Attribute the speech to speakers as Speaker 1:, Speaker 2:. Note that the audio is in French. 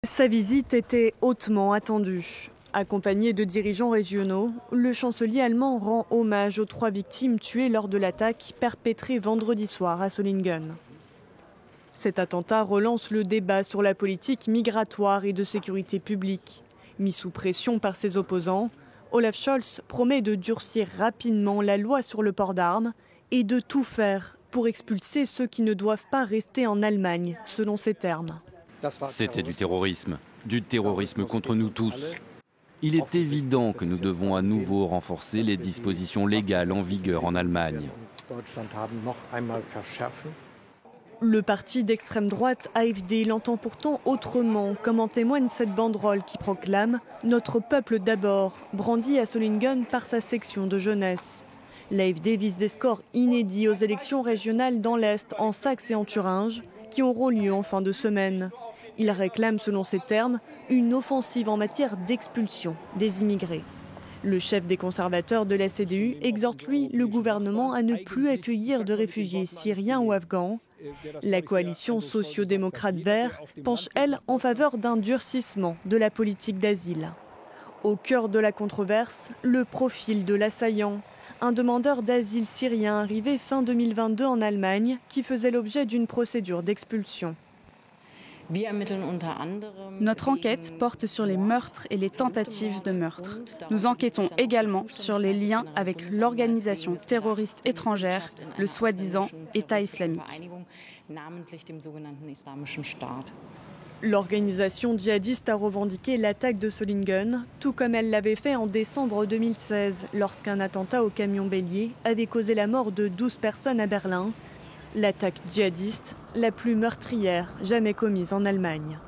Speaker 1: Sa visite était hautement attendue. Accompagné de dirigeants régionaux, le chancelier allemand rend hommage aux 3 victimes tuées lors de l'attaque perpétrée vendredi soir à Solingen. Cet attentat relance le débat sur la politique migratoire et de sécurité publique. Mis sous pression par ses opposants, Olaf Scholz promet de durcir rapidement la loi sur le port d'armes et de tout faire pour expulser ceux qui ne doivent pas rester en Allemagne, selon ses termes.
Speaker 2: C'était du terrorisme contre nous tous. Il est évident que nous devons à nouveau renforcer les dispositions légales en vigueur en Allemagne.
Speaker 1: Le parti d'extrême droite AfD l'entend pourtant autrement, comme en témoigne cette banderole qui proclame « Notre peuple d'abord », brandie à Solingen par sa section de jeunesse. L'AfD vise des scores inédits aux élections régionales dans l'Est, en Saxe et en Thuringe, qui auront lieu en fin de semaine. Il réclame, selon ses termes, une offensive en matière d'expulsion des immigrés. Le chef des conservateurs de la CDU exhorte, lui, le gouvernement à ne plus accueillir de réfugiés syriens ou afghans. La coalition socio-démocrate vert penche, elle, en faveur d'un durcissement de la politique d'asile. Au cœur de la controverse, le profil de l'assaillant. Un demandeur d'asile syrien arrivé fin 2022 en Allemagne qui faisait l'objet d'une procédure d'expulsion.
Speaker 3: Notre enquête porte sur les meurtres et les tentatives de meurtre. Nous enquêtons également sur les liens avec l'organisation terroriste étrangère, le soi-disant État islamique.
Speaker 1: L'organisation djihadiste a revendiqué l'attaque de Solingen, tout comme elle l'avait fait en décembre 2016, lorsqu'un attentat au camion bélier avait causé la mort de 12 personnes à Berlin. L'attaque djihadiste la plus meurtrière jamais commise en Allemagne.